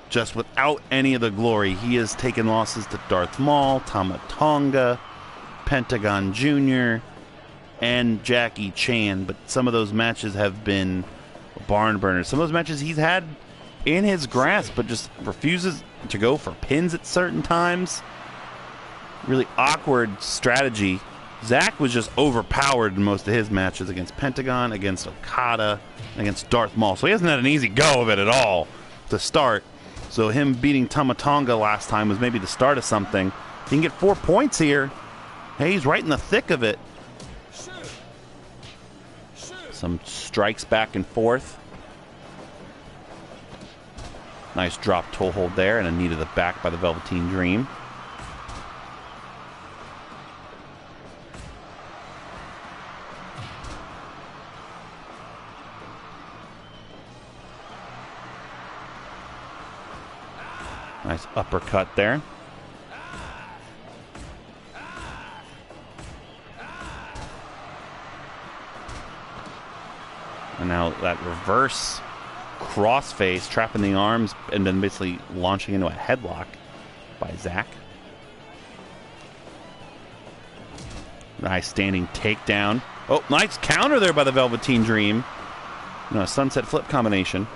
just without any of the glory. He has taken losses to Darth Maul, Tama Tonga, Pentagon Jr., and Jackie Chan, but some of those matches have been barn burners. Some of those matches he's had in his grasp, but just refuses to go for pins at certain times. Really awkward strategy. Zack was just overpowered in most of his matches against Pentagon, against Okada, and against Darth Maul. So he hasn't had an easy go of it at all to start. So him beating Tama Tonga last time was maybe the start of something. He can get 4 points here. Hey, he's right in the thick of it. Some strikes back and forth. Nice drop toe hold there and a knee to the back by the Velveteen Dream. Nice uppercut there. And now that reverse crossface, trapping the arms, and then basically launching into a headlock by Zack. Nice standing takedown. Oh, nice counter there by the Velveteen Dream. A sunset flip combination.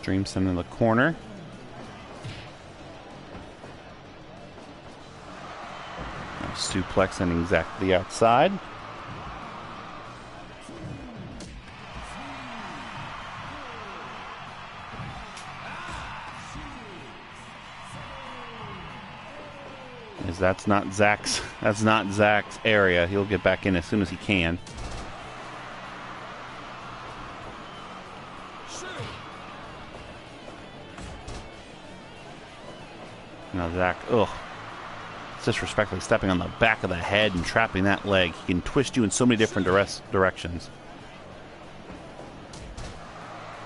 Dream sent in the corner. Nice suplex ending exactly outside. As that's not Zack's area. He'll get back in as soon as he can. Now Zack, disrespectfully stepping on the back of the head and trapping that leg. He can twist you in so many different directions.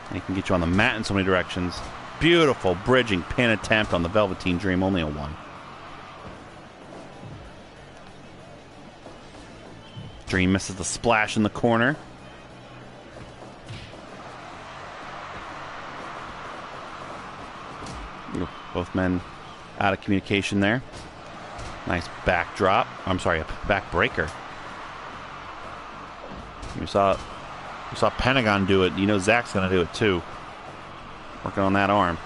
And he can get you on the mat in so many directions. Beautiful bridging pin attempt on the Velveteen Dream, only a 1. Dream misses the splash in the corner. Both men out of communication there. Nice backdrop. I'm sorry, a back breaker. You saw Pentagon do it. You know Zach's going to do it too. Working on that arm.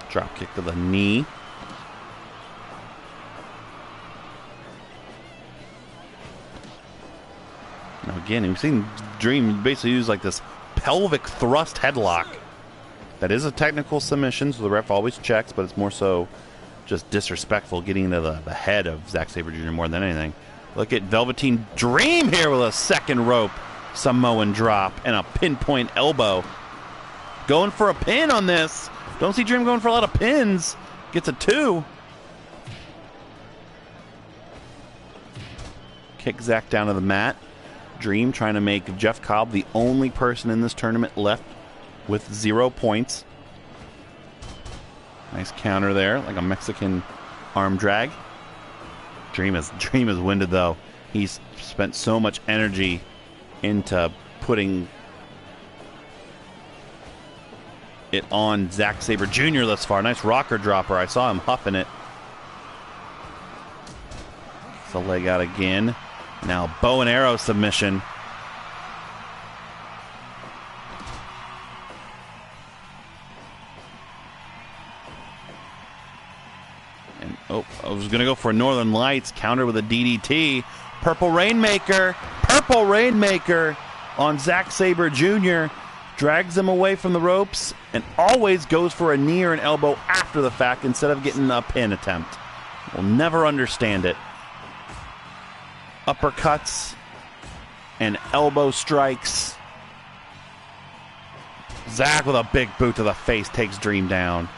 Drop kick to the knee. Now again, we've seen Dream basically use like this pelvic thrust headlock. That is a technical submission, so the ref always checks, but it's more so just disrespectful, getting into the head of Zack Sabre Jr. more than anything. Look at Velveteen Dream here with a second rope Samoan drop and a pinpoint elbow. Going for a pin on this. Don't see Dream going for a lot of pins. Gets a 2. Kick Zack down to the mat. Dream trying to make Jeff Cobb the only person in this tournament left with 0 points. Nice counter there, like a Mexican arm drag. Dream is winded though. He's spent so much energy into putting it on Zack Sabre Jr. thus far. Nice rocker dropper. I saw him huffing it. Gets the leg out again. Now bow and arrow submission. And oh, I was going to go for Northern Lights. Counter with a DDT. Purple Rainmaker. Purple Rainmaker on Zack Sabre Jr. Drags him away from the ropes and always goes for a knee or an elbow after the fact instead of getting a pin attempt. We'll never understand it. Uppercuts and elbow strikes. Zack with a big boot to the face takes Dream down.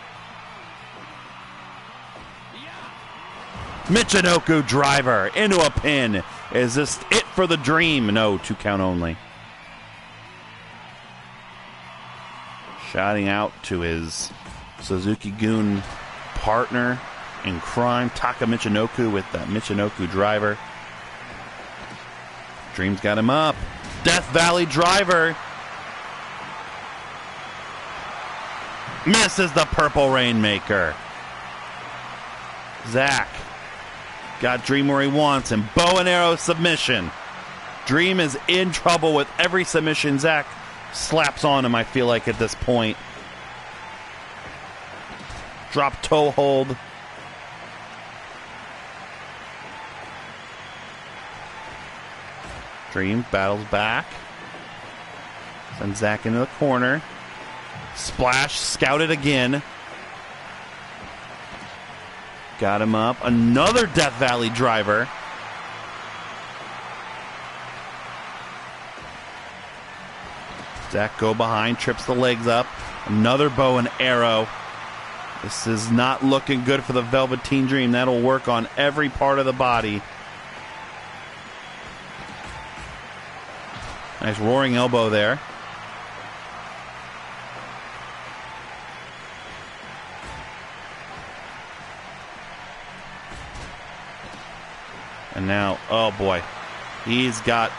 Michinoku driver into a pin. Is this it for the Dream? No, 2 count only. Shouting out to his Suzuki-gun partner in crime, Taka Michinoku, with that Michinoku driver. Dream's got him up. Death Valley driver. Misses the Purple Rainmaker. Zack got Dream where he wants him. Bow and arrow submission. Dream is in trouble with every submission Zack slaps on him, I feel like, at this point. Drop toe hold. Dream battles back. Sends Zack into the corner. Splash, scouted again. Got him up. Another Death Valley driver. Zack go behind, trips the legs up. Another bow and arrow. This is not looking good for the Velveteen Dream. That'll work on every part of the body. Nice roaring elbow there. And now, oh boy, he's got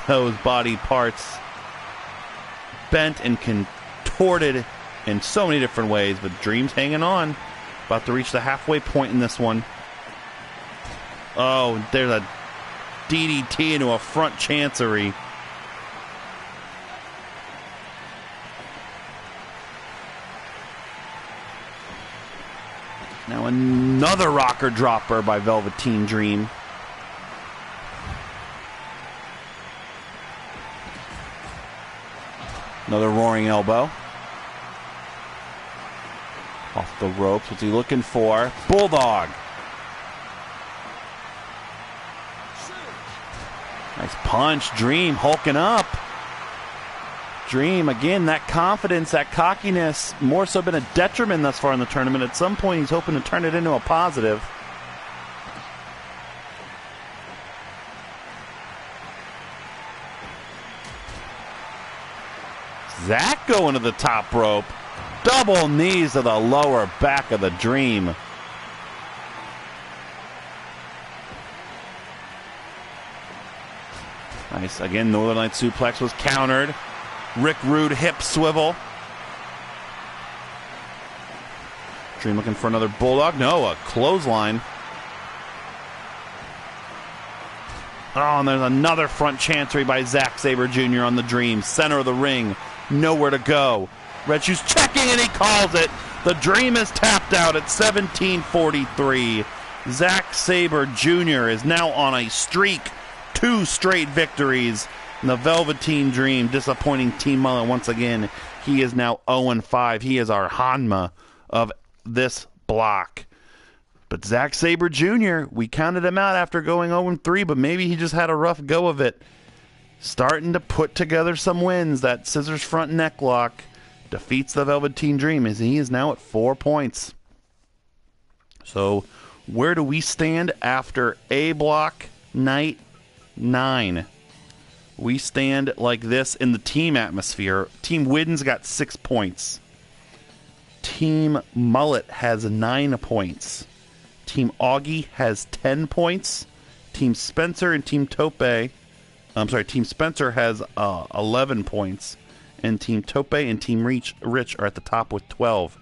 those body parts bent and contorted in so many different ways, but Dream's hanging on. About to reach the halfway point in this one. Oh, there's a DDT into a front chancery. Now another rocker dropper by Velveteen Dream. Another roaring elbow. Off the ropes. What's he looking for? Bulldog. Nice punch. Dream hulking up. Dream, again, that confidence, that cockiness, more so been a detriment thus far in the tournament. At some point, he's hoping to turn it into a positive. Zack going to the top rope. Double knees to the lower back of the Dream. Nice. Again, Northern Light suplex was countered. Rick Rude hip swivel. Dream looking for another bulldog. No, a clothesline. Oh, and there's another front chancery by Zack Sabre Jr. on the Dream. Center of the ring. Nowhere to go. Red Shoes checking, and he calls it. The Dream is tapped out at 17:43. Zack Sabre Jr. is now on a streak. 2 straight victories. And the Velveteen Dream disappointing Team Mullet once again. He is now 0-5. He is our Hanma of this block. But Zack Sabre Jr., we counted him out after going 0-3, but maybe he just had a rough go of it. Starting to put together some wins. That scissors front neck lock defeats the Velveteen Dream as he is now at 4 points. So where do we stand after A block night 9? We stand like this in the team atmosphere. Team Widden's got 6 points. Team Mullet has 9 points. Team Augie has 10 points. Team Spencer and Team Tope, Team Spencer has 11 points. And Team Tope and Team Rich are at the top with 12.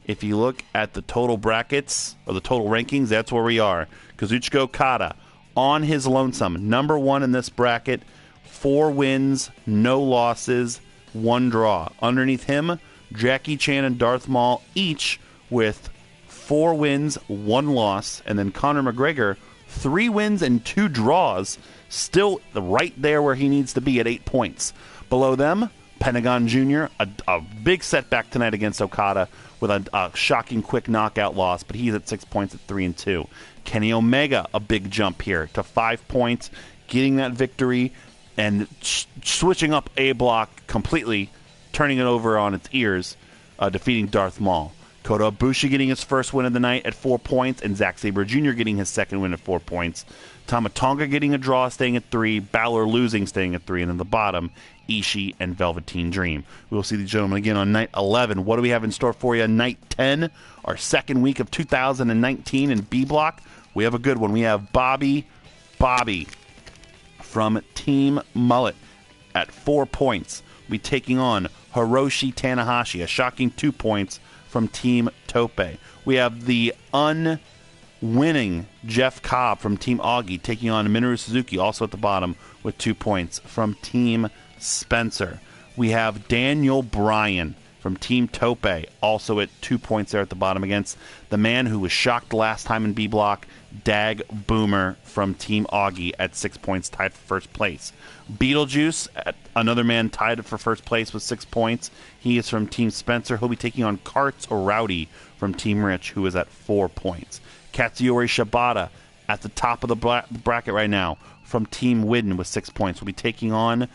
If you look at the total brackets, or the total rankings, that's where we are. Kazuchika Okada, on his lonesome, number 1 in this bracket, 4 wins, no losses, 1 draw. Underneath him, Jackie Chan and Darth Maul, each with 4 wins, 1 loss. And then Conor McGregor, 3 wins and 2 draws, still right there where he needs to be at 8 points. Below them, Pentagon Jr., a big setback tonight against Okada with a shocking quick knockout loss, but he's at 6 points at 3-2. Kenny Omega, a big jump here to 5 points, getting that victory and switching up A block completely, turning it over on its ears, defeating Darth Maul. Kota Ibushi getting his first win of the night at 4 points, and Zack Sabre Jr. getting his second win at 4 points. Tama Tonga getting a draw, staying at 3. Balor losing, staying at 3. And then the bottom, Ishii and Velveteen Dream. We will see these gentlemen again on night 11. What do we have in store for you? Night 10, our second week of 2019 in B Block. We have a good one. We have Bobby from Team Mullet at 4 points. We'll be taking on Hiroshi Tanahashi, a shocking 2 points from Team Tope. We have the unwinning Jeff Cobb from Team Augie taking on Minoru Suzuki, also at the bottom with 2 points from Team Spencer. We have Daniel Bryan from Team Tope, also at 2 points there at the bottom against the man who was shocked last time in B Block, Dag Boomer from Team Augie at 6 points, tied for first place. Beetlejuice, another man tied for first place with 6 points. He is from Team Spencer. He'll be taking on Karts Rowdy from Team Rich, who is at 4 points. Katsuyori Shibata at the top of the bracket right now from Team Widden with 6 points. We'll be taking on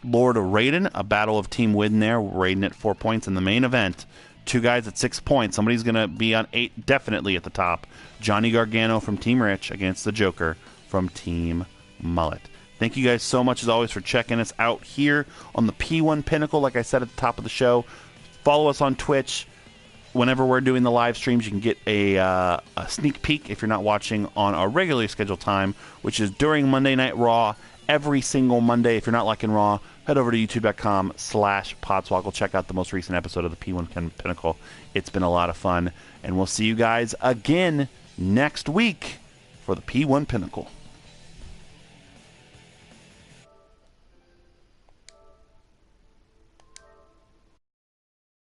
Lord Raiden, a battle of Team Widden there. Raiden at 4 points in the main event. 2 guys at 6 points. Somebody's going to be on 8, definitely at the top. Johnny Gargano from Team Rich against the Joker from Team Mullet. Thank you guys so much, as always, for checking us out here on the P1 Pinnacle. Like I said at the top of the show, follow us on Twitch. Whenever we're doing the live streams, you can get a sneak peek if you're not watching on our regularly scheduled time, which is during Monday Night Raw every single Monday. If you're not liking Raw, head over to youtube.com/Podswoggle. Check out the most recent episode of the P1 Pinnacle. It's been a lot of fun, and we'll see you guys again next week for the P1 Pinnacle.